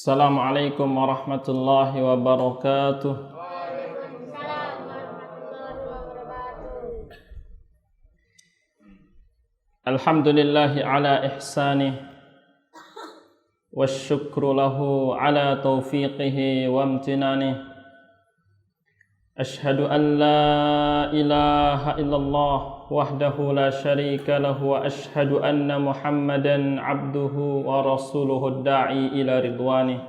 Assalamualaikum warahmatullahi wabarakatuh. Waalaikumsalam warahmatullahi wabarakatuh. Alhamdulillahi ala ihsanih wasyukru lahu ala taufiqihi wa amtinanih. Ashhadu an la ilaha illallah wahdahu la syarika lahu wa ashhadu anna Muhammadan abduhu wa rasuluhu da'i ila ridwanih.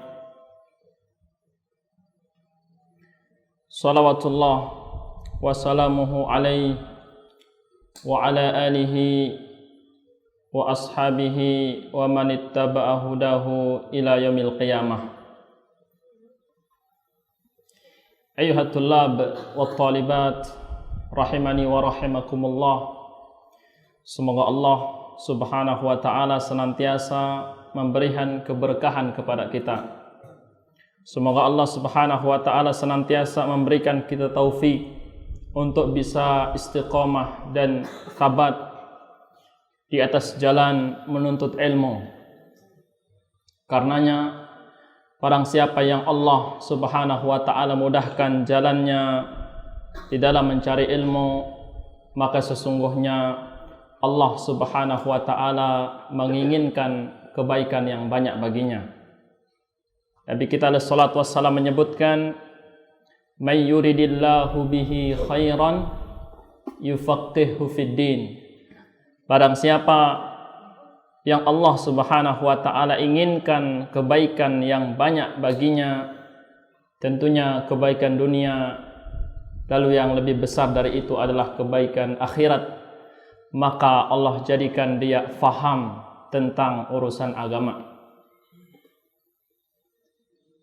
Salawatullah wa salamuhu alaihi wa ala alihi wa ashabihi wa man ittaba'a hudahu ila yaumil qiyamah. Ayuhat tullab wa talibat rahimani wa rahimakumullah. Semoga Allah subhanahu wa ta'ala senantiasa memberikan keberkahan kepada kita. Semoga Allah subhanahu wa ta'ala senantiasa memberikan kita taufik untuk bisa istiqamah dan thabat di atas jalan menuntut ilmu. Karenanya barang siapa yang Allah subhanahu wa ta'ala mudahkan jalannya di dalam mencari ilmu, maka sesungguhnya Allah subhanahu wa ta'ala menginginkan kebaikan yang banyak baginya. Nabi kita alaihi salatu wassalam menyebutkan, "May yuridillahu bihi khairan yufaqqihhu fid din." Barang siapa yang Allah subhanahu wa ta'ala inginkan kebaikan yang banyak baginya, tentunya kebaikan dunia, lalu yang lebih besar dari itu adalah kebaikan akhirat, maka Allah jadikan dia faham tentang urusan agama.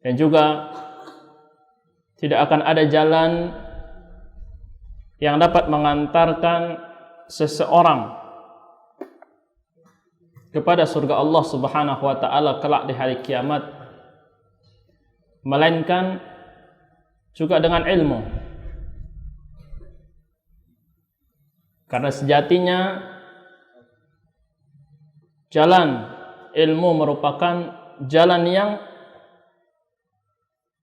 Dan juga tidak akan ada jalan yang dapat mengantarkan seseorang kepada surga Allah subhanahu wa ta'ala kelak di hari kiamat, melainkan juga dengan ilmu. Karena sejatinya jalan ilmu merupakan jalan yang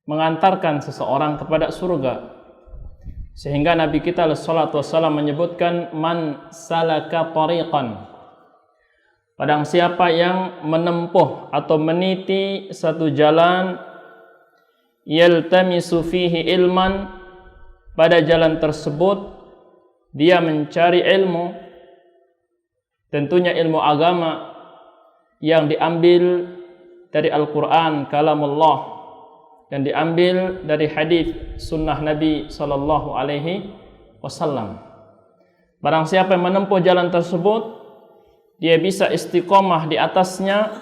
mengantarkan seseorang kepada surga. Sehingga Nabi kita alaihi salatu wassalam menyebutkan, "Man salaka tariqan." Barang siapa yang menempuh atau meniti satu jalan, yaltamisu fihi ilman, pada jalan tersebut dia mencari ilmu, tentunya ilmu agama yang diambil dari Al-Quran kalamullah dan diambil dari hadis sunnah Nabi sallallahu alaihi wasallam. Barang siapa yang menempuh jalan tersebut, dia bisa istiqomah di atasnya,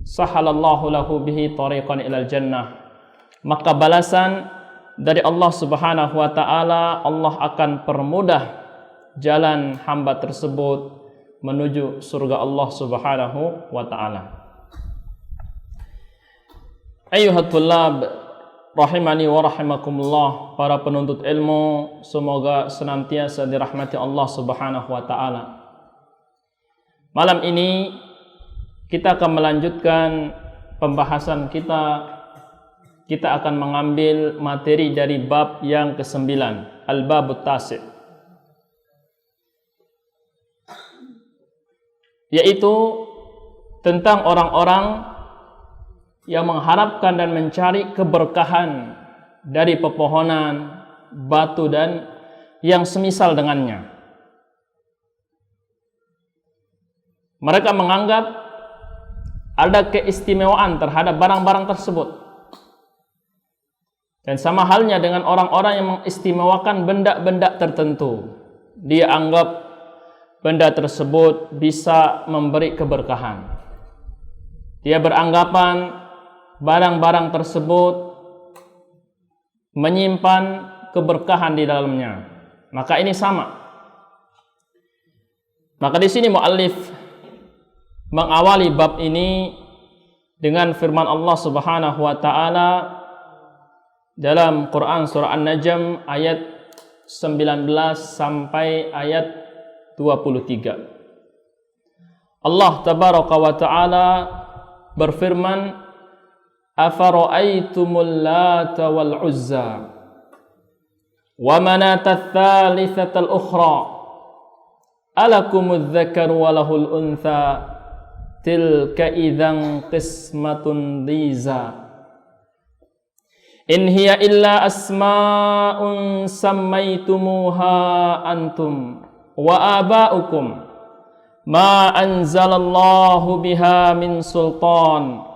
sahalallahu lahu bihi tariqan ilal jannah, maka balasan dari Allah subhanahu wa ta'ala, Allah akan permudah jalan hamba tersebut menuju surga Allah subhanahu wa ta'ala. Ayuhat tullab rahimani wa rahimakumullah, para penuntut ilmu, semoga senantiasa dirahmati Allah subhanahu wa ta'ala. Malam ini kita akan melanjutkan pembahasan kita. Kita akan mengambil materi dari bab yang ke-9, Al-Babut Tasi', yaitu tentang orang-orang yang mengharapkan dan mencari keberkahan dari pepohonan, batu, dan yang semisal dengannya. Mereka menganggap ada keistimewaan terhadap barang-barang tersebut. Dan sama halnya dengan orang-orang yang mengistimewakan benda-benda tertentu. Dia anggap benda tersebut bisa memberi keberkahan. Dia beranggapan barang-barang tersebut menyimpan keberkahan di dalamnya. Maka ini sama. Maka di sini muallif mengawali bab ini dengan firman Allah Subhanahu wa taala dalam Quran surah An-Najm ayat 19 sampai ayat 23. Allah tabaraka wa ta'ala berfirman, afara'aitumul lata wal uzza wa manata tsalitsatal ukhra alakumudz dzakaru wa lahul untha tilka idzan qismatun dhiza in hiya illa asma'un sammaytumuha antum wa aba'ukum ma anzalallahu biha min sultan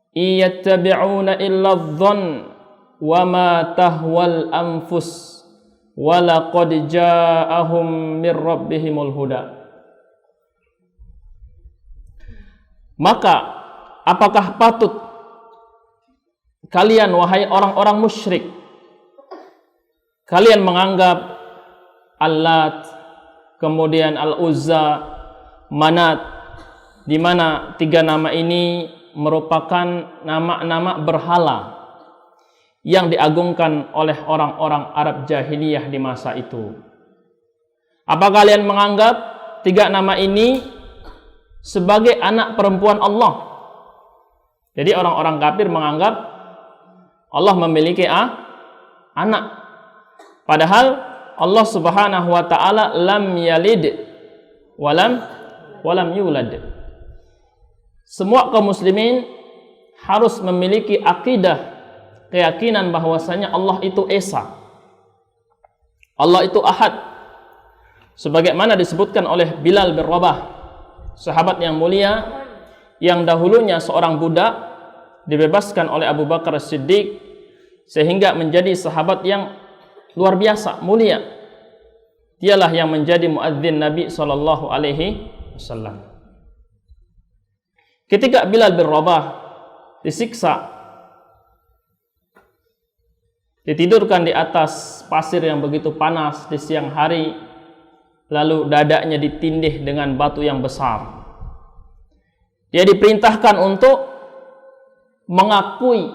iyattabi'una illa adh-dhann wa ma tahwal anfus wa laqad ja'ahum min rabbihimul huda. Maka apakah patut kalian wahai orang-orang musyrik, kalian menganggap Al-Lat, kemudian Al-Uzza, Manat, di mana tiga nama ini merupakan nama-nama berhala yang diagungkan oleh orang-orang Arab jahiliyah di masa itu. Apa kalian menganggap tiga nama ini sebagai anak perempuan Allah? Jadi orang-orang kafir menganggap Allah memiliki anak. Padahal Allah Subhanahu wa ta'ala lam yalid walam yulad. Semua kaum muslimin harus memiliki akidah, keyakinan bahwasanya Allah itu Esa, Allah itu Ahad, sebagaimana disebutkan oleh Bilal bin Rabah, sahabat yang mulia yang dahulunya seorang budak dibebaskan oleh Abu Bakar As-Siddiq sehingga menjadi sahabat yang luar biasa mulia. Dialah yang menjadi muadzin Nabi sallallahu alaihi wasallam. Ketika Bilal bin Rabah disiksa, ditidurkan di atas pasir yang begitu panas di siang hari, lalu dadanya ditindih dengan batu yang besar. Dia diperintahkan untuk mengakui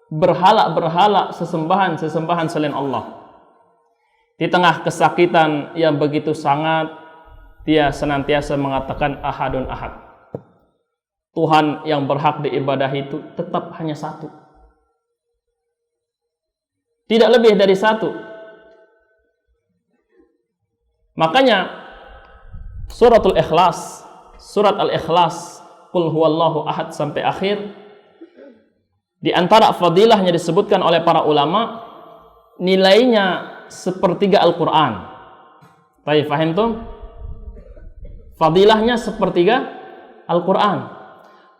berhala-berhala, sesembahan-sesembahan selain Allah. Di tengah kesakitan yang begitu sangat, dia senantiasa mengatakan ahadun ahad. Tuhan yang berhak diibadahi itu tetap hanya satu, tidak lebih dari satu. Makanya suratul Ikhlas, surat Al-Ikhlas, Qul huwallahu ahad sampai akhir, di antara fadilahnya disebutkan oleh para ulama, nilainya sepertiga Al-Quran. Baik, faham tuh? Fadilahnya sepertiga Al-Quran.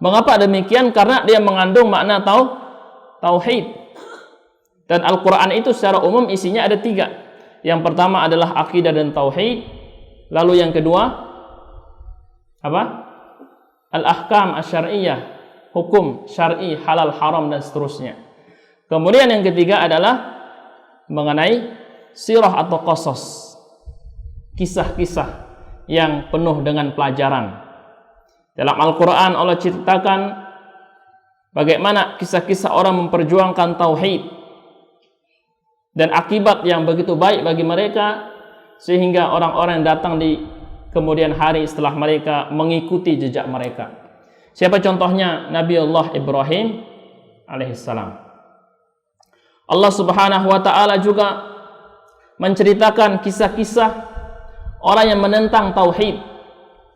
Mengapa demikian? Karena dia mengandung makna tauhid. Dan Al-Quran itu secara umum isinya ada tiga. Yang pertama adalah akidah dan tauhid. Lalu yang kedua apa? Al-ahkam asy-syar'iyyah, hukum syar'i, halal, haram, dan seterusnya. Kemudian yang ketiga adalah mengenai sirah atau qasas, kisah-kisah yang penuh dengan pelajaran. Dalam Al-Quran Allah ceritakan bagaimana kisah-kisah orang memperjuangkan tauhid dan akibat yang begitu baik bagi mereka, sehingga orang-orang yang datang di kemudian hari setelah mereka mengikuti jejak mereka. Siapa contohnya? Nabiullah Ibrahim alaihissalam. Allah Subhanahu wa ta'ala juga menceritakan kisah-kisah orang yang menentang tauhid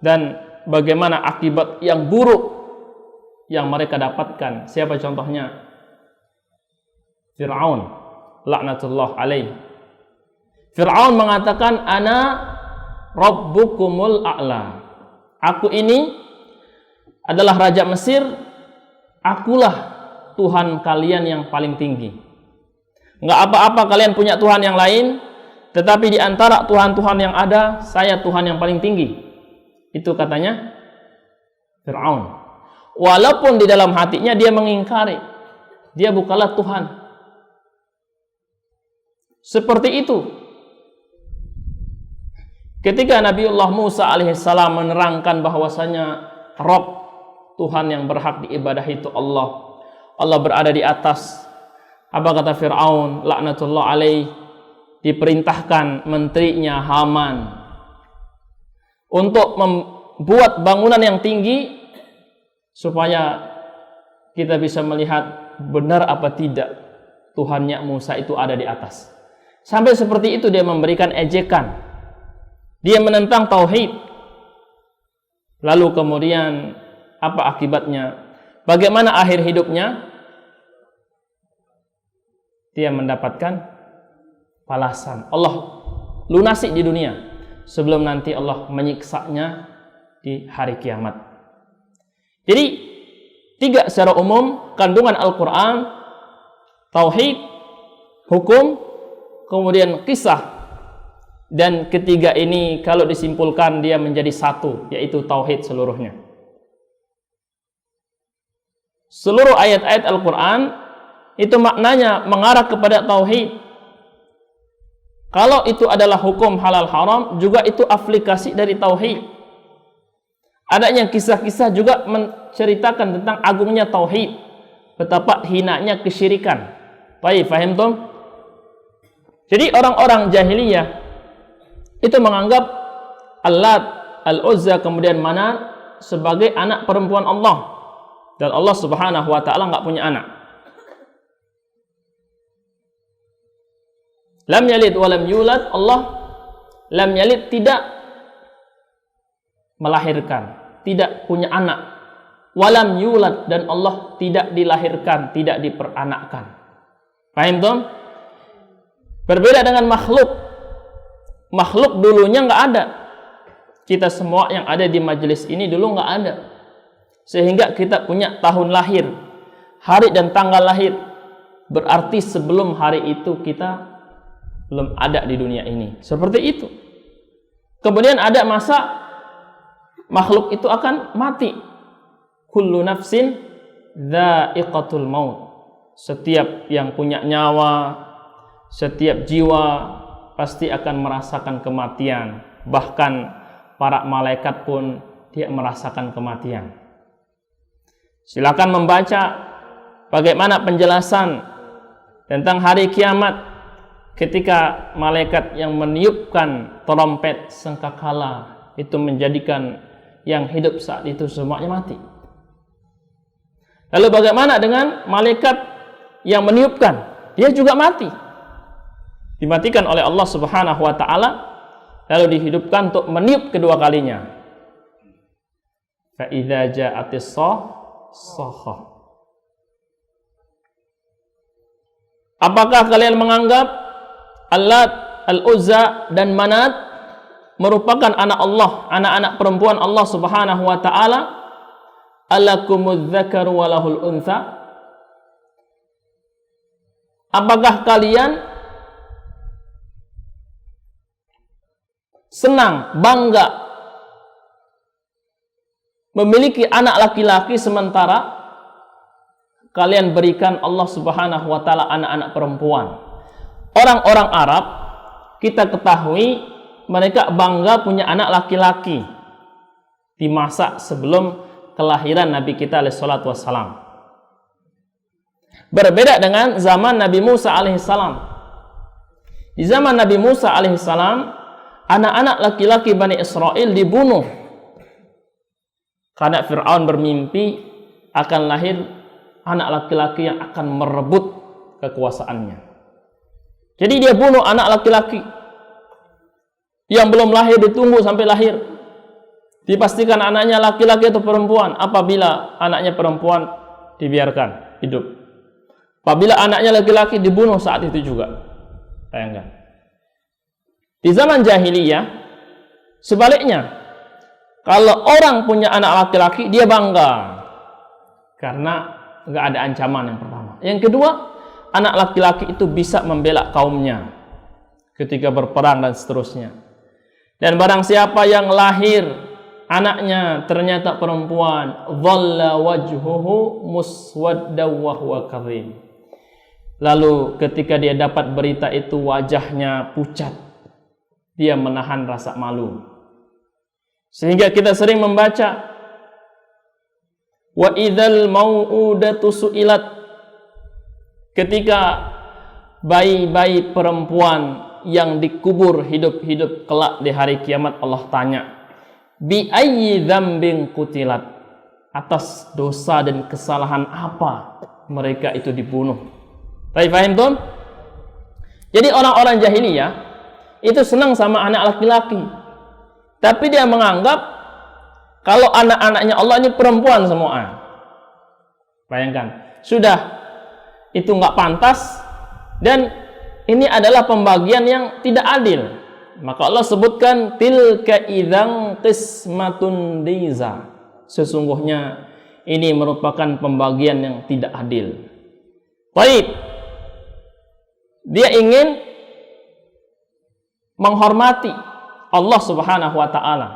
dan bagaimana akibat yang buruk yang mereka dapatkan. Siapa contohnya? Fir'aun laknatullah alaih. Fir'aun mengatakan, ana rabbukumul a'la. Aku ini adalah raja Mesir, akulah Tuhan kalian yang paling tinggi. Enggak apa-apa kalian punya Tuhan yang lain, tetapi di antara Tuhan-Tuhan yang ada, saya Tuhan yang paling tinggi. Itu katanya Fir'aun. Walaupun di dalam hatinya dia mengingkari, dia bukanlah Tuhan. Seperti itu ketika Nabiullah Musa alaihissalam menerangkan bahwasanya Rabb, Tuhan yang berhak diibadahi itu Allah. Allah berada di atas. Apa kata Fir'aun laknatullah alaih? Diperintahkan menterinya Haman untuk buat bangunan yang tinggi supaya kita bisa melihat benar apa tidak Tuhannya Musa itu ada di atas. Sampai seperti itu dia memberikan ejekan. Dia menentang tauhid. Lalu kemudian apa akibatnya? Bagaimana akhir hidupnya? Dia mendapatkan balasan. Allah lunasi di dunia sebelum nanti Allah menyiksanya di hari kiamat. Jadi 3 secara umum kandungan Al-Quran, tauhid, hukum, kemudian kisah. Dan ketiga ini kalau disimpulkan dia menjadi satu, yaitu tauhid seluruhnya. Seluruh ayat-ayat Al-Quran itu maknanya mengarah kepada tauhid. Kalau itu adalah hukum halal haram, juga itu aplikasi dari tauhid. Adanya kisah-kisah juga menceritakan tentang agungnya tauhid, betapa hinanya kesyirikan. Baik, faham tom? Jadi orang-orang jahiliyah itu menganggap Allat, Al-Uzza, kemudian Manat sebagai anak perempuan Allah. Dan Allah Subhanahu wa ta'ala enggak punya anak. Lam yalid wa lam yulad, Allah lam yalid, tidak melahirkan, tidak punya anak. Walam yulad, dan Allah tidak dilahirkan, tidak diperanakkan. Paham tom? Berbeda dengan makhluk. Makhluk dulunya nggak ada. Kita semua yang ada di majelis ini dulu nggak ada. Sehingga kita punya tahun lahir, hari dan tanggal lahir. Berarti sebelum hari itu kita belum ada di dunia ini. Seperti itu. Kemudian ada masa makhluk itu akan mati. Kullu nafsin dha'iqatul maut. Setiap yang punya nyawa, setiap jiwa pasti akan merasakan kematian. Bahkan para malaikat pun dia merasakan kematian. Silakan membaca bagaimana penjelasan tentang hari kiamat ketika malaikat yang meniupkan trompet sangkakala itu menjadikan yang hidup saat itu semuanya mati. Lalu bagaimana dengan malaikat yang meniupkan? Dia juga mati. Dimatikan oleh Allah Subhanahu wa ta'ala, lalu dihidupkan untuk meniup kedua kalinya. Fa idza ja'atis shakhah. Apakah kalian menganggap Allat, Al-Uzza dan Manat merupakan anak Allah, anak-anak perempuan Allah Subhanahu wa ta'ala? Alakumudz dzakaru wa lahul untha? Apakah kalian senang, bangga memiliki anak laki-laki sementara kalian berikan Allah Subhanahu wa ta'ala anak-anak perempuan? Orang-orang Arab kita ketahui mereka bangga punya anak laki-laki di masa sebelum kelahiran Nabi kita alaihi salatu wassalam. Berbeda dengan zaman Nabi Musa alaihissalam. Di zaman Nabi Musa alaihissalam anak-anak laki-laki Bani Israel dibunuh karena Fir'aun bermimpi akan lahir anak laki-laki yang akan merebut kekuasaannya. Jadi dia bunuh anak laki-laki yang belum lahir, ditunggu sampai lahir, dipastikan anaknya laki-laki atau perempuan. Apabila anaknya perempuan dibiarkan hidup, apabila anaknya laki-laki dibunuh saat itu juga. Bayangkan. Di zaman jahiliyah sebaliknya, kalau orang punya anak laki-laki dia bangga karena nggak ada ancaman, yang pertama. Yang kedua, anak laki-laki itu bisa membela kaumnya ketika berperang dan seterusnya. Dan barang siapa yang lahir anaknya ternyata perempuan, dhalla wajhuhu muswaddaw wa huwa kadhim. Lalu ketika dia dapat berita itu wajahnya pucat, dia menahan rasa malu. Sehingga kita sering membaca wa idzal mau'udatu su'ilat, ketika bayi-bayi perempuan yang dikubur hidup-hidup kelak di hari kiamat Allah tanya, Bi ayyi dzambin qutilat, atas dosa dan kesalahan apa mereka itu dibunuh. Baik, paham tuh? Jadi orang-orang jahiliyah itu senang sama anak laki-laki, tapi dia menganggap kalau anak-anaknya Allah ini perempuan semua. Bayangkan, sudah itu nggak pantas, dan ini adalah pembagian yang tidak adil. Maka Allah sebutkan tilka idzan qismatun diza. Sesungguhnya ini merupakan pembagian yang tidak adil. Baik. Dia ingin menghormati Allah Subhanahu wa taala.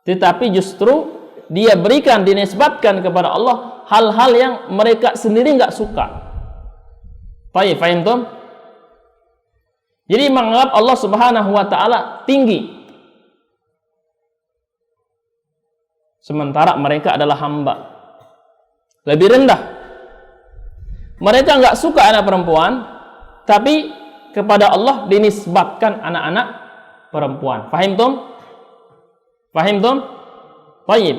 Tetapi justru dia berikan, dinisbatkan kepada Allah hal-hal yang mereka sendiri nggak suka. Baik, paham tuh? Jadi menganggap Allah Subhanahu wa taala tinggi, sementara mereka adalah hamba, lebih rendah. Mereka nggak suka anak perempuan, tapi kepada Allah dinisbatkan anak-anak perempuan. Fahim tum? Fahim tum? Baik.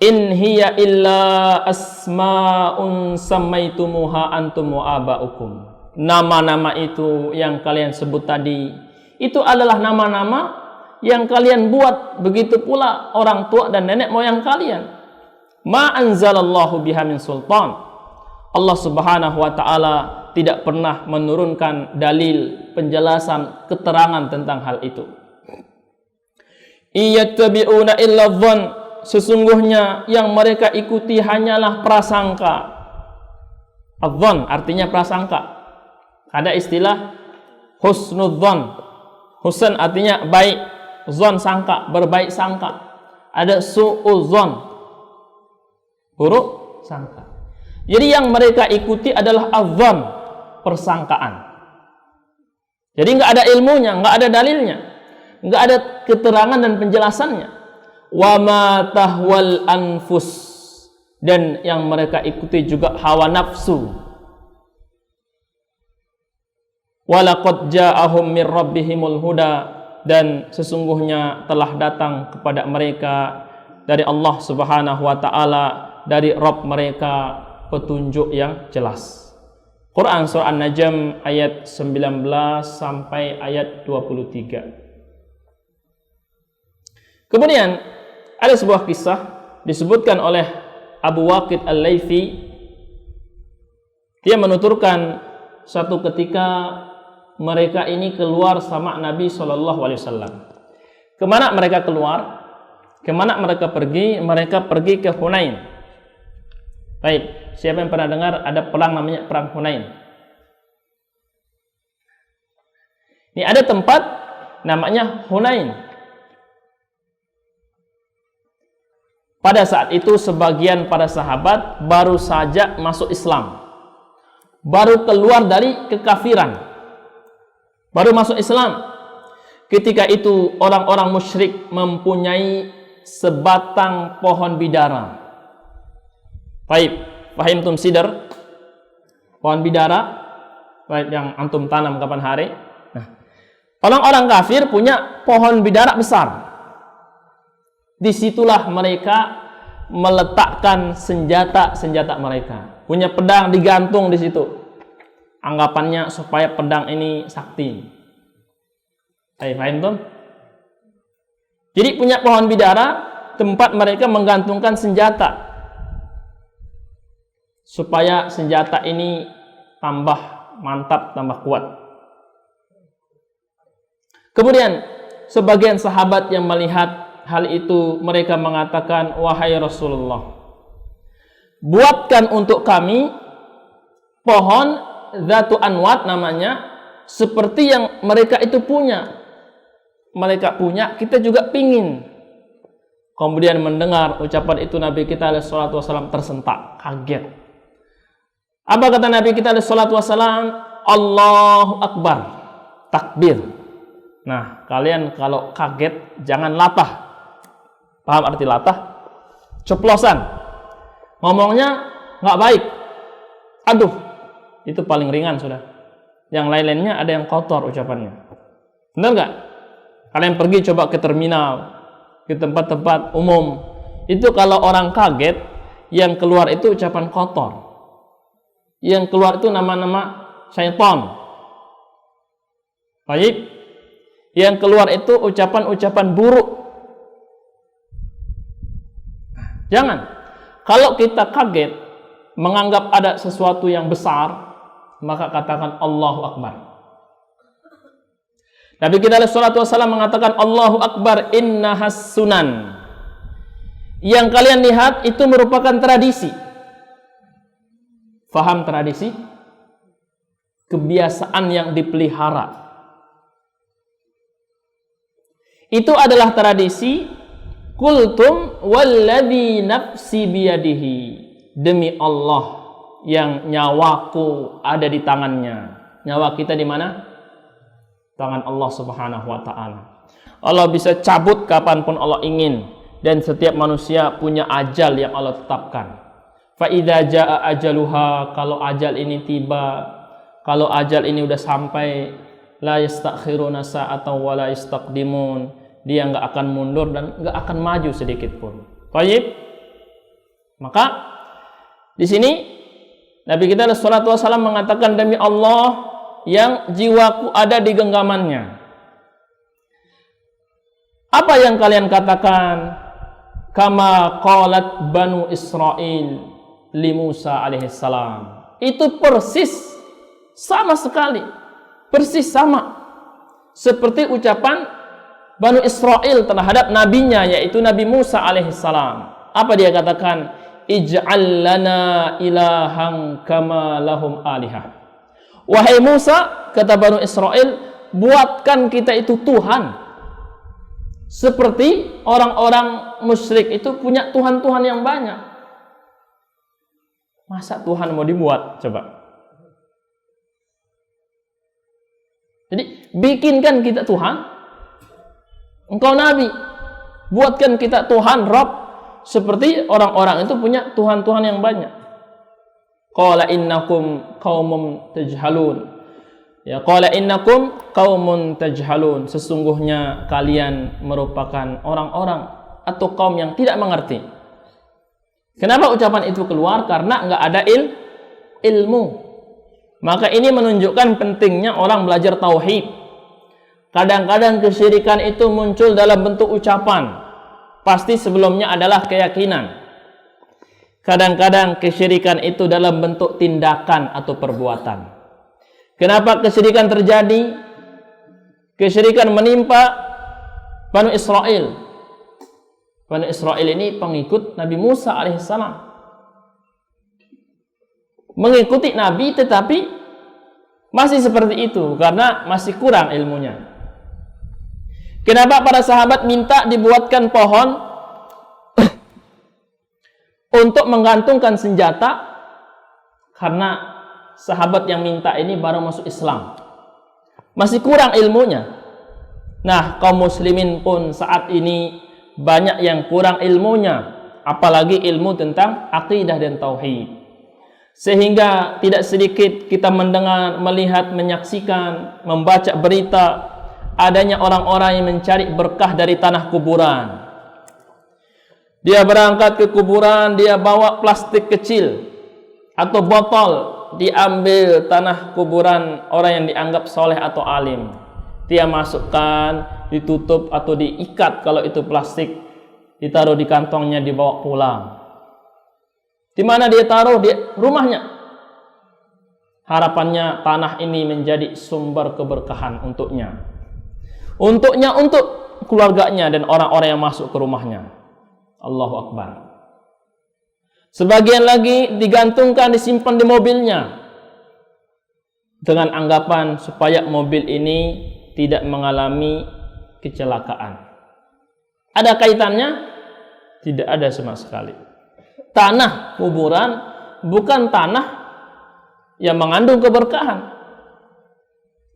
In hiya illa asma'un sammaitumuha antum wa aba'ukum. Nama-nama itu yang kalian sebut tadi, itu adalah nama-nama yang kalian buat, begitu pula orang tua dan nenek moyang kalian. Ma anzalallahu biha min sultan. Allah Subhanahu wa taala tidak pernah menurunkan dalil, penjelasan, keterangan tentang hal itu. Iyattabi'una illa dhann, sesungguhnya yang mereka ikuti hanyalah prasangka. Adh-dhann artinya prasangka. Ada istilah husnudzon. Husn artinya baik, zon sangka, berbaik sangka. Ada su'udzon, buruk sangka. Jadi yang mereka ikuti adalah adzon, persangkaan. Jadi nggak ada ilmunya, nggak ada dalilnya, nggak ada keterangan dan penjelasannya. Wa ma tahwal anfus, dan yang mereka ikuti juga hawa nafsu. Walaqad ja'ahum mir rabbihimul huda, dan sesungguhnya telah datang kepada mereka dari Allah Subhanahu wa taala, dari Rabb mereka petunjuk yang jelas. Quran surah An-Najm ayat 19 sampai ayat 23. Kemudian ada sebuah kisah disebutkan oleh Abu Waqid Al-Laythi. Dia menuturkan suatu ketika mereka ini keluar sama Nabi SAW. Kemana mereka keluar? Kemana mereka pergi? Mereka pergi ke Hunain. Baik, siapa yang pernah dengar ada perang namanya Perang Hunain? Ini ada tempat namanya Hunain. Pada saat itu sebagian para sahabat baru saja masuk Islam, baru keluar dari kekafiran, baru masuk Islam. Ketika itu orang-orang musyrik mempunyai sebatang pohon bidara. Baik, paham tum sidar? Pohon bidara, baik, yang antum tanam kapan hari. Nah, orang-orang kafir punya pohon bidara besar. Disitulah mereka meletakkan senjata-senjata mereka. Punya pedang digantung di situ. Anggapannya supaya pedang ini sakti. Paham tuh? Jadi punya pohon bidara, tempat mereka menggantungkan senjata, supaya senjata ini tambah mantap, tambah kuat. Kemudian sebagian sahabat yang melihat hal itu, mereka mengatakan, wahai Rasulullah, buatkan untuk kami pohon Zatu Anwat namanya, seperti yang mereka itu punya. Mereka punya, kita juga pingin. Kemudian mendengar ucapan itu, Nabi kita SAW tersentak, kaget. Apa kata Nabi kita SAW? Allahu Akbar, takbir. Nah, kalian kalau kaget jangan latah. Paham arti latah? Ceplosan. Ngomongnya nggak baik. Aduh, itu paling ringan sudah. Yang lain-lainnya ada yang kotor ucapannya. Benar nggak? Kalian pergi coba ke terminal, ke tempat-tempat umum, itu kalau orang kaget, yang keluar itu ucapan kotor. Yang keluar itu nama-nama syaitan. Baik. Yang keluar itu ucapan-ucapan buruk. Jangan. Kalau kita kaget, menganggap ada sesuatu yang besar, maka katakan Allahu Akbar. Nabi kita sallallahu alaihi wasallam mengatakan Allahu Akbar innahas sunan. Yang kalian lihat itu merupakan tradisi. Faham tradisi? Kebiasaan yang dipelihara. Itu adalah tradisi. Qultum walladzi nafsi biyadihi. Demi Allah yang nyawaku ada di tangannya. Nyawa kita di mana? Tangan Allah Subhanahu wa taala. Allah bisa cabut kapanpun Allah ingin, dan setiap manusia punya ajal yang Allah tetapkan. Fa idza jaa ajaluha, kalau ajal ini tiba, kalau ajal ini udah sampai, la yastakhiruna sa'atan wa la yastaqdimun, dia enggak akan mundur dan enggak akan maju sedikit pun. Baik. Maka di sini Nabi kita sallallahu alaihi wasallam mengatakan demi Allah yang jiwaku ada di genggamannya. Apa yang kalian katakan? Kama qalat Banu Israil li Musa alaihissalam. Itu persis sama sekali. Persis sama seperti ucapan Banu Israil terhadap nabinya, yaitu Nabi Musa alaihissalam. Apa dia katakan? Ij'al lana ilahan kama lahum alihah. Wahai Musa, kata Banu Israil, buatkan kita itu Tuhan seperti orang-orang musyrik itu punya Tuhan-Tuhan yang banyak. Masa Tuhan mau dibuat? Coba. Jadi bikinkan kita Tuhan. Engkau Nabi, buatkan kita Tuhan, Rabb, seperti orang-orang itu punya Tuhan-Tuhan yang banyak. Qala innakum qaumun tajhalun. Ya, qala innakum qaumun tajhalun. Sesungguhnya kalian merupakan orang-orang atau kaum yang tidak mengerti. Kenapa ucapan itu keluar? Karena enggak ada ilmu. Maka ini menunjukkan pentingnya orang belajar tauhid. Kadang-kadang kesyirikan itu muncul dalam bentuk ucapan. Pasti sebelumnya adalah keyakinan. Kadang-kadang kesyirikan itu dalam bentuk tindakan atau perbuatan. Kenapa kesyirikan terjadi? Kesyirikan menimpa Banu Israil. Banu Israil ini pengikut Nabi Musa alaihissalam. Mengikuti Nabi tetapi masih seperti itu karena masih kurang ilmunya. Kenapa para sahabat minta dibuatkan pohon untuk menggantungkan senjata? Karena sahabat yang minta ini baru masuk Islam, masih kurang ilmunya. Nah, kaum muslimin pun saat ini banyak yang kurang ilmunya, apalagi ilmu tentang akidah dan tauhid. Sehingga tidak sedikit kita mendengar, melihat, menyaksikan, membaca berita adanya orang-orang yang mencari berkah dari tanah kuburan. Dia berangkat ke kuburan, dia bawa plastik kecil atau botol, diambil tanah kuburan orang yang dianggap soleh atau alim. Dia masukkan, ditutup atau diikat kalau itu plastik, ditaruh di kantongnya, dibawa pulang. Di mana dia taruh? Di rumahnya. Harapannya tanah ini menjadi sumber keberkahan untuknya. Untuk keluarganya dan orang-orang yang masuk ke rumahnya. Allahu Akbar. Sebagian lagi digantungkan, disimpan di mobilnya dengan anggapan supaya mobil ini tidak mengalami kecelakaan. Ada kaitannya? Tidak ada sama sekali. Tanah kuburan bukan tanah yang mengandung keberkahan.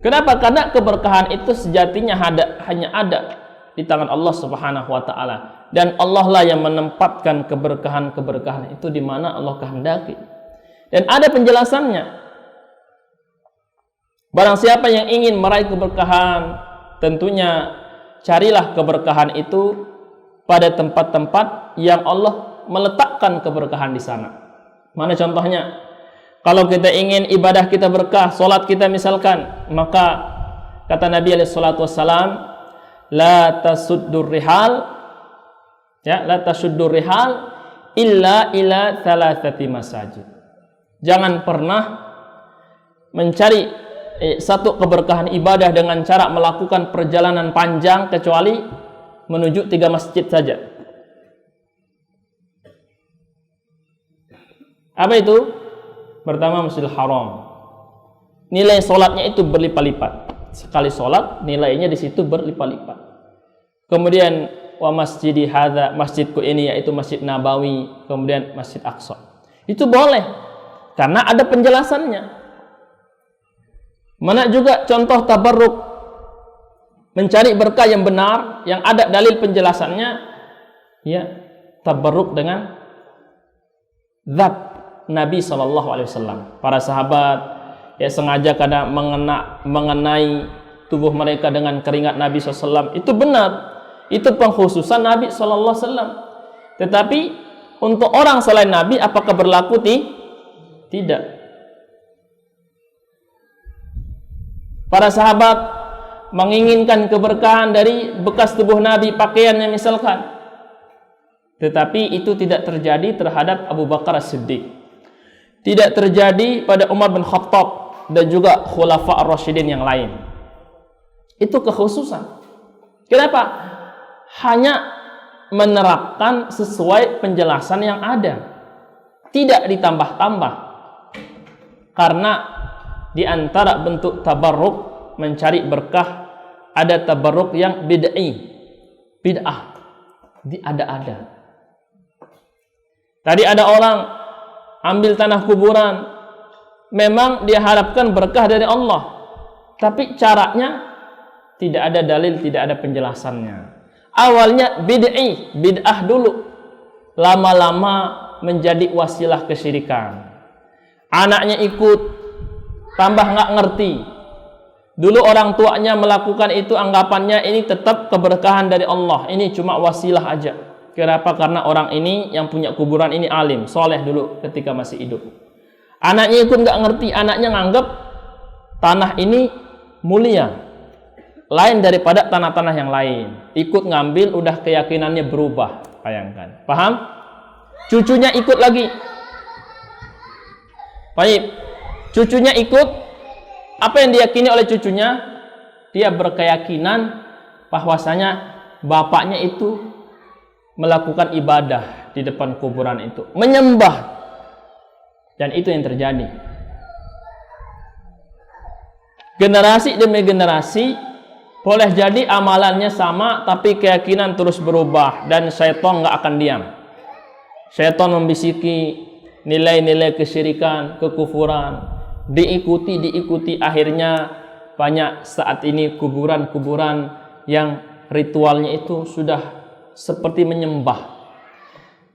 Kenapa? Karena keberkahan itu sejatinya hanya ada di tangan Allah Subhanahu wa taala. Dan Allah lah yang menempatkan keberkahan-keberkahan itu di mana Allah kehendaki. Dan ada penjelasannya. Barang siapa yang ingin meraih keberkahan, tentunya carilah keberkahan itu pada tempat-tempat yang Allah meletakkan keberkahan di sana. Mana contohnya? Kalau kita ingin ibadah kita berkah, solat kita misalkan, maka kata Nabi SAW, la tasuddur rihal, ya, la tasuddur rihal illa ila thalathati masajid. Jangan pernah mencari satu keberkahan ibadah dengan cara melakukan perjalanan panjang kecuali menuju 3 masjid saja. Apa itu? Pertama, Masjidil Haram. Nilai solatnya itu berlipat-lipat. Sekali solat, nilainya di situ berlipat-lipat. Kemudian, wa masjidi hadza, masjidku ini yaitu Masjid Nabawi, kemudian Masjid Aqsa. Itu boleh karena ada penjelasannya. Mana juga contoh tabarruk, mencari berkah yang benar, yang ada dalil penjelasannya, ya, tabarruk dengan zat Nabi SAW. Para sahabat ya sengaja kadang mengenai tubuh mereka dengan keringat Nabi SAW. Itu benar, itu pengkhususan Nabi SAW. Tetapi untuk orang selain Nabi apakah berlaku? Tidak. Para sahabat menginginkan keberkahan dari bekas tubuh Nabi, pakaiannya misalkan. Tetapi itu tidak terjadi terhadap Abu Bakar As-Siddiq. Tidak terjadi pada Umar bin Khattab dan juga Khulafa Ar-Rasyidin yang lain. Itu kekhususan. Kenapa? Hanya menerapkan sesuai penjelasan yang ada. Tidak ditambah-tambah. Karena di antara bentuk tabarruk mencari berkah ada tabarruk yang bid'ah, diada-ada. Tadi ada orang ambil tanah kuburan, memang dia harapkan berkah dari Allah, tapi caranya tidak ada dalil, tidak ada penjelasannya. Awalnya bid'ah dulu, lama-lama menjadi wasilah kesyirikan. Anaknya ikut, tambah nggak ngerti. Dulu orang tuanya melakukan itu, anggapannya ini tetap keberkahan dari Allah, ini cuma wasilah aja. Kenapa? Karena orang ini yang punya kuburan ini alim, soleh dulu ketika masih hidup. Anaknya ikut nggak ngerti, anaknya nganggap tanah ini mulia, lain daripada tanah-tanah yang lain. Ikut ngambil, udah keyakinannya berubah. Bayangkan, paham? Cucunya ikut lagi. Baik, cucunya ikut. Apa yang diyakini oleh cucunya? Dia berkeyakinan bahwasanya bapaknya itu melakukan ibadah di depan kuburan itu, menyembah, dan itu yang terjadi. Generasi demi generasi boleh jadi amalannya sama, tapi keyakinan terus berubah dan syaitan nggak akan diam. Syaitan membisiki nilai-nilai kesyirikan, kekufuran, diikuti, akhirnya banyak saat ini kuburan-kuburan yang ritualnya itu sudah seperti menyembah.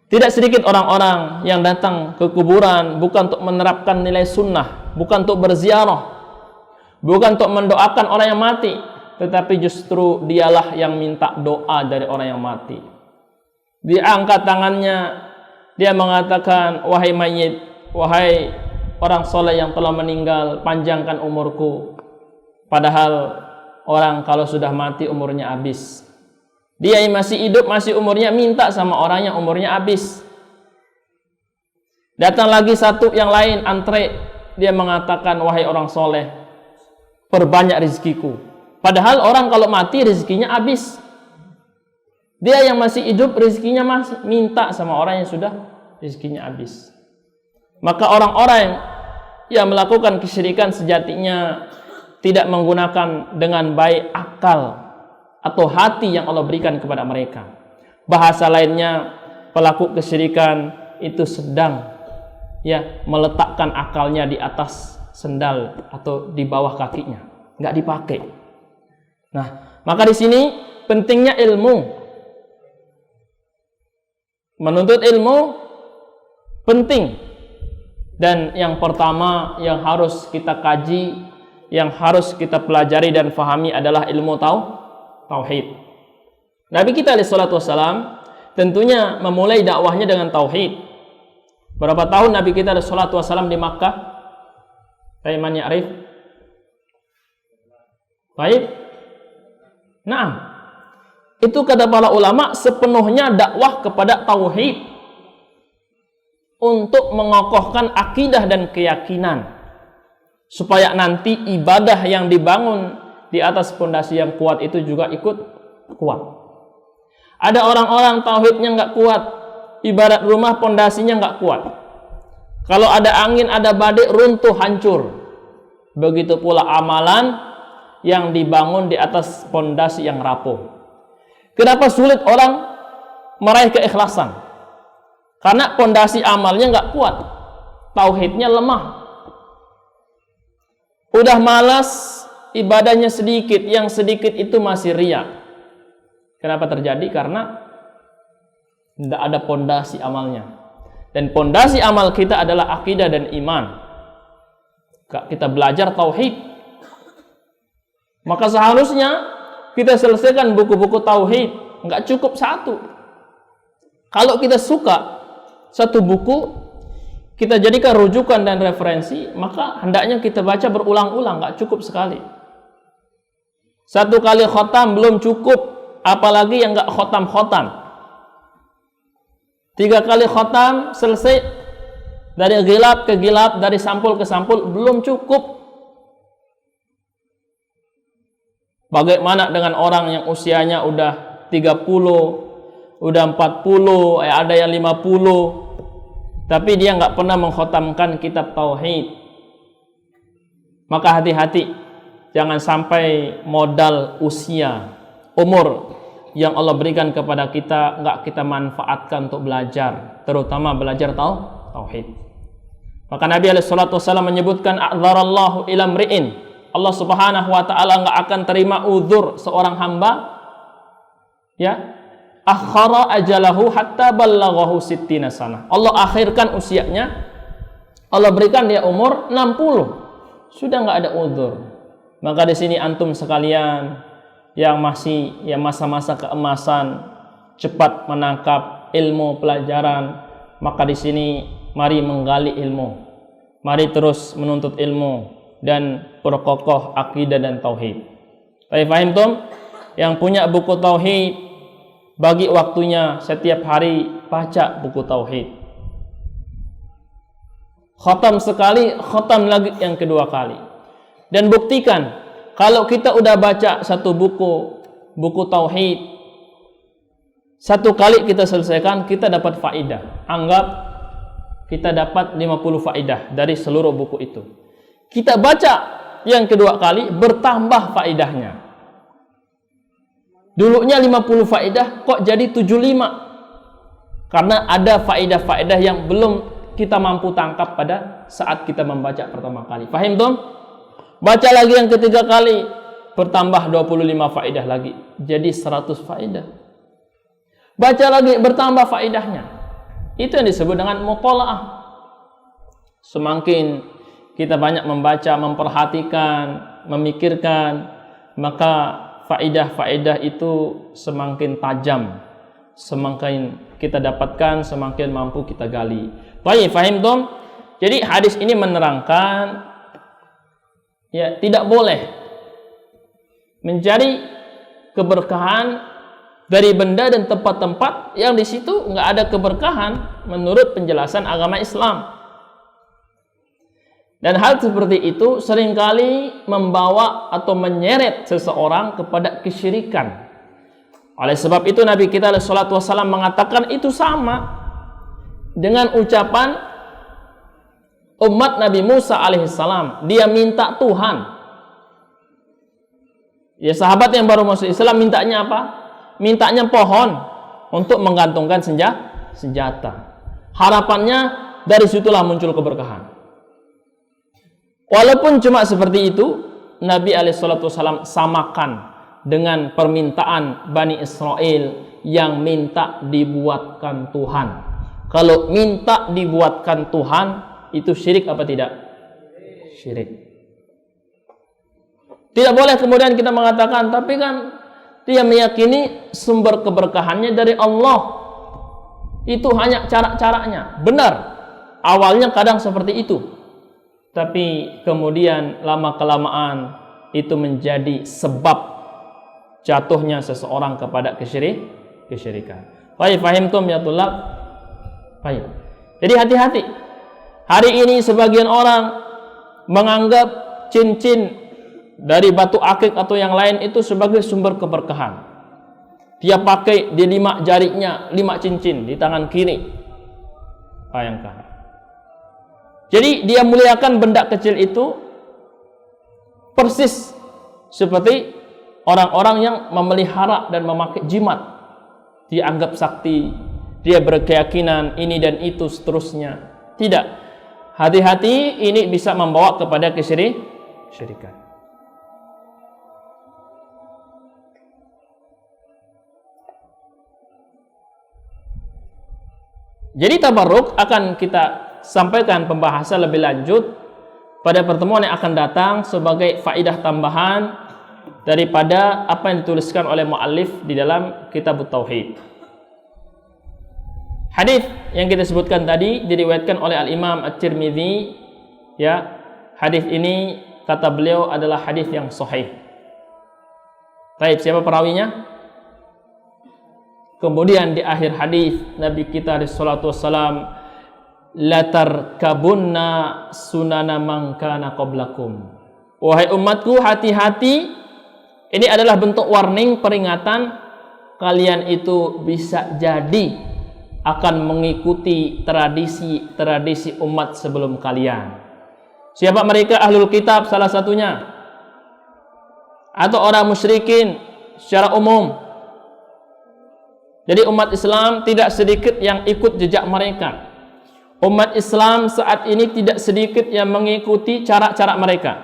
Tidak sedikit orang-orang yang datang ke kuburan bukan untuk menerapkan nilai sunnah, bukan untuk berziarah, bukan untuk mendoakan orang yang mati, tetapi justru dialah yang minta doa dari orang yang mati. Dia angkat tangannya, dia mengatakan, wahai mayit, wahai orang soleh yang telah meninggal, panjangkan umurku. Padahal orang kalau sudah mati umurnya habis. Dia yang masih hidup, masih umurnya, minta sama orang yang umurnya habis. Datang lagi satu yang lain, antre, dia mengatakan, wahai orang soleh, perbanyak rezekiku. Padahal orang kalau mati rezekinya habis. Dia yang masih hidup rezekinya masih, minta sama orang yang sudah rezekinya habis. Maka orang-orang yang melakukan kesyirikan sejatinya tidak menggunakan dengan baik akal atau hati yang Allah berikan kepada mereka. Bahasa lainnya, pelaku kesyirikan itu sedang meletakkan akalnya di atas sendal atau di bawah kakinya, nggak dipakai. Nah, maka di sini pentingnya ilmu. Menuntut ilmu penting. Dan yang pertama yang harus kita kaji, yang harus kita pelajari dan fahami adalah ilmu tauhid. Nabi kita alaihi salatu wassalam tentunya memulai dakwahnya dengan tauhid. Berapa tahun Nabi kita sallallahu alaihi wasallam di Makkah? Taiman Ya'rif? Baik. Naam. Itu kata para ulama sepenuhnya dakwah kepada tauhid untuk mengokohkan akidah dan keyakinan supaya nanti ibadah yang dibangun di atas pondasi yang kuat itu juga ikut kuat. Ada orang-orang tauhidnya nggak kuat, ibarat rumah pondasinya nggak kuat. Kalau ada angin, ada badai, runtuh, hancur. Begitu pula amalan yang dibangun di atas pondasi yang rapuh. Kenapa sulit orang meraih keikhlasan? Karena pondasi amalnya nggak kuat, tauhidnya lemah. Udah malas, ibadahnya sedikit, yang sedikit itu masih riya. Kenapa terjadi? Karena tidak ada pondasi amalnya. Dan pondasi amal kita adalah akidah dan iman. Kita belajar tauhid. Maka seharusnya kita selesaikan buku-buku tauhid. Nggak cukup satu. Kalau kita suka satu buku, kita jadikan rujukan dan referensi, maka hendaknya kita baca berulang-ulang, nggak cukup sekali. Satu kali khotam belum cukup, apalagi yang nggak khotam-khotam. 3 kali khotam selesai, dari gilab ke gilab, dari sampul ke sampul, belum cukup. Bagaimana dengan orang yang usianya udah 30, udah 40, ada yang 50, tapi dia nggak pernah mengkhotamkan kitab tauhid. Maka hati-hati, jangan sampai modal usia, umur yang Allah berikan kepada kita nggak kita manfaatkan untuk belajar, terutama belajar tauhid. Maka Nabi SAW menyebutkan a'dzarallahu ila mri'in, Allah Subhanahu wa taala nggak akan terima uzur seorang hamba ya akhara ajalahu hatta ballaghahu 60 sanah. Allah akhirkan usianya, Allah berikan dia umur 60, sudah nggak ada uzur. Maka di sini antum sekalian yang masih masa-masa keemasan, cepat menangkap ilmu pelajaran, maka di sini mari menggali ilmu, mari terus menuntut ilmu dan perkokoh akidah dan tauhid. Baik, paham tom? Yang punya buku tauhid, bagi waktunya setiap hari baca buku tauhid. Khatam sekali, khatam lagi yang kedua kali. Dan buktikan, kalau kita udah baca satu buku tauhid, satu kali kita selesaikan, kita dapat faidah. Anggap kita dapat 50 faidah dari seluruh buku itu. Kita baca yang kedua kali, bertambah faidahnya. Dulunya 50 faidah, kok jadi 75? Karena ada faidah-faidah yang belum kita mampu tangkap pada saat kita membaca pertama kali. Fahim tom? Baca lagi yang ketiga kali, bertambah 25 faedah lagi, jadi 100 faedah. Baca lagi, bertambah faedahnya. Itu yang disebut dengan mutalaah. Semakin kita banyak membaca, memperhatikan, memikirkan, maka faedah-faedah itu semakin tajam, semakin kita dapatkan, semakin mampu kita gali. Baik, fahim tom? Jadi hadis ini menerangkan ya, tidak boleh mencari keberkahan dari benda dan tempat-tempat yang di situ nggak ada keberkahan menurut penjelasan agama Islam. Dan hal seperti itu seringkali membawa atau menyeret seseorang kepada kesyirikan. Oleh sebab itu Nabi kita sallallahu alaihi wasallam mengatakan itu sama dengan ucapan umat Nabi Musa alaihissalam, dia minta Tuhan. Ya, sahabat yang baru masuk Islam mintanya apa? Mintanya pohon untuk menggantungkan senjata. Harapannya dari situlah muncul keberkahan. Walaupun cuma seperti itu, Nabi alaihissalam samakan dengan permintaan Bani Israel yang minta dibuatkan Tuhan. Kalau minta dibuatkan Tuhan, itu syirik apa tidak? Syirik. Tidak boleh kemudian kita mengatakan, tapi kan dia meyakini sumber keberkahannya dari Allah. Itu hanya cara-caranya. Benar, awalnya kadang seperti itu. Tapi kemudian lama-kelamaan itu menjadi sebab jatuhnya seseorang kepada kesyirikan. Baik, fahimtum ya tulab? Baik. Jadi hati-hati. Hari ini sebagian orang menganggap cincin dari batu akik atau yang lain itu sebagai sumber keberkahan. Dia pakai di 5 jarinya 5 cincin di tangan kiri. Bayangkan. Jadi dia muliakan benda kecil itu persis seperti orang-orang yang memelihara dan memakai jimat. Dia anggap sakti, dia berkeyakinan ini dan itu seterusnya. Tidak. Hati-hati, ini bisa membawa kepada kesyirikan. Jadi tabarruk akan kita sampaikan pembahasan lebih lanjut pada pertemuan yang akan datang sebagai faidah tambahan daripada apa yang dituliskan oleh muallif di dalam kitab Tauhid. Hadis yang kita sebutkan tadi diriwayatkan oleh Al-Imam At-Tirmidzi, ya. Hadis ini kata beliau adalah hadis yang sahih. Baik, siapa perawinya? Kemudian di akhir hadis Nabi kita sallallahu alaihi wasallam, la tarkabunna sunana man kana qablakum. Wahai umatku, hati-hati. Ini adalah bentuk warning, peringatan. Kalian itu bisa jadi akan mengikuti tradisi umat sebelum kalian. Siapa mereka? Ahlul kitab salah satunya, atau orang musyrikin secara umum. Jadi umat Islam tidak sedikit yang ikut jejak mereka. Umat Islam saat ini tidak sedikit yang mengikuti cara-cara mereka.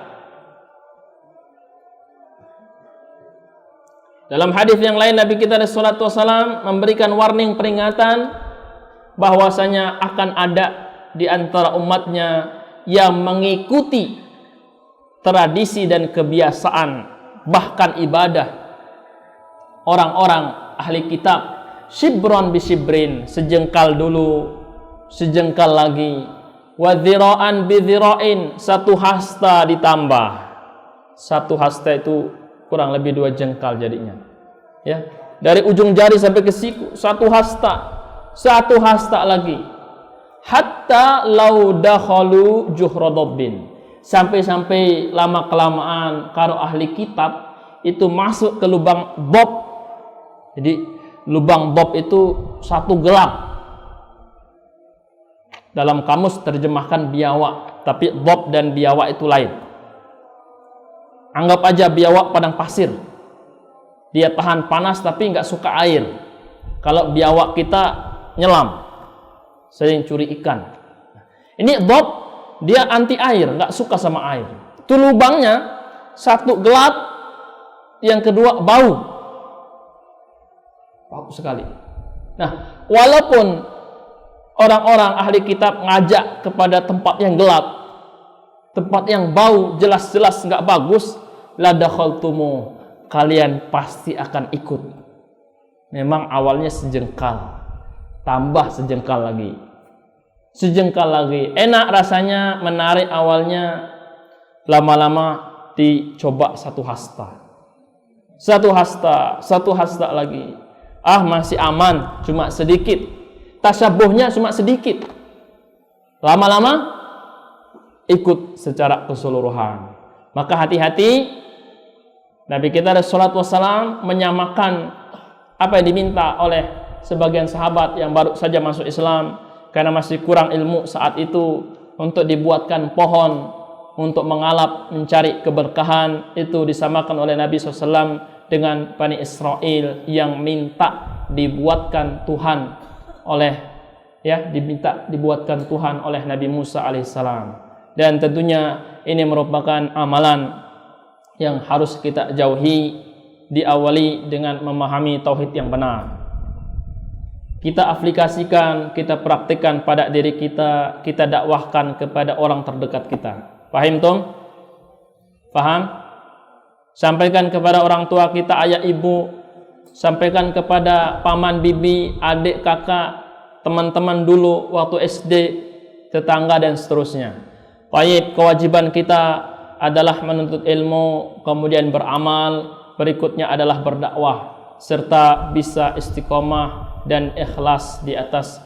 Dalam hadis yang lain Nabi kita sallallahu alaihi wasallam memberikan warning, peringatan bahwasanya akan ada di antara umatnya yang mengikuti tradisi dan kebiasaan, bahkan ibadah orang-orang ahli kitab, shibron bisibrin, sejengkal dulu, sejengkal lagi, wadhira'an bidhira'in, 1 hasta ditambah. 1 hasta itu kurang lebih 2 jengkal jadinya, ya, dari ujung jari sampai ke siku 1 hasta. 1 hasta lagi, hatta lau dakhalu juhrodobbin, sampai-sampai lama-kelamaan karo ahli kitab itu masuk ke lubang bob. Jadi lubang bob itu 1 gelap. Dalam kamus terjemahkan biawak, tapi bob dan biawak itu lain. Anggap aja biawak padang pasir, dia tahan panas tapi nggak suka air. Kalau biawak kita nyelam, sering curi ikan. Ini bob, dia anti air, nggak suka sama air. Itu lubangnya 1 gelap, yang kedua bau sekali. Nah, walaupun orang-orang ahli kitab ngajak kepada tempat yang gelap, tempat yang bau, jelas-jelas nggak bagus, la dakhaltumu, kalian pasti akan ikut. Memang awalnya sejengkal, tambah sejengkal lagi, sejengkal lagi. Enak rasanya, menarik awalnya, lama-lama dicoba 1 hasta, 1 hasta, 1 hasta lagi. Masih aman, cuma sedikit. Tasyabuhnya cuma sedikit. Lama-lama ikut secara keseluruhan. Maka hati-hati. Nabi kita sallallahu alaihi wasallam menyamakan apa yang diminta oleh sebagian sahabat yang baru saja masuk Islam, karena masih kurang ilmu saat itu, untuk dibuatkan pohon untuk mengalap mencari keberkahan. Itu disamakan oleh Nabi SAW dengan Bani Israel yang minta dibuatkan Tuhan oleh, ya, dibuatkan Tuhan oleh Nabi Musa alaihissalam. Dan tentunya ini merupakan amalan yang harus kita jauhi, diawali dengan memahami tauhid yang benar. Kita aplikasikan, kita praktikkan pada diri kita, kita dakwahkan kepada orang terdekat kita. Paham Tom? Paham? Sampaikan kepada orang tua kita, ayah ibu, sampaikan kepada paman bibi, adik kakak, teman-teman dulu waktu SD, tetangga dan seterusnya. Baik, kewajiban kita adalah menuntut ilmu, kemudian beramal, berikutnya adalah berdakwah serta bisa istiqomah dan ikhlas di atas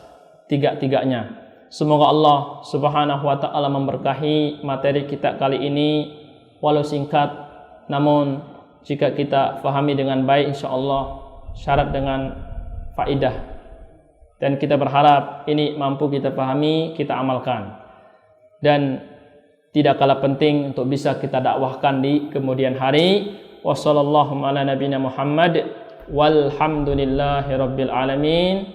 tiga-tiganya. Semoga Allah Subhanahu wa taala memberkahi materi kita kali ini, walau singkat namun jika kita fahami dengan baik insyaallah syarat dengan faidah, dan kita berharap ini mampu kita pahami, kita amalkan, dan tidak kalah penting untuk bisa kita dakwahkan di kemudian hari. Wassallallahu ala nabiyina Muhammad walhamdulillahi rabbil alamin.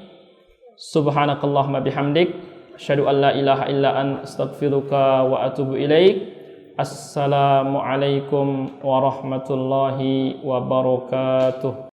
Subhanakallahumma bihamdik asyhadu an la ilaha illa anta astaghfiruka wa atubu ilaik. Assalamualaikum warahmatullahi wabarakatuh.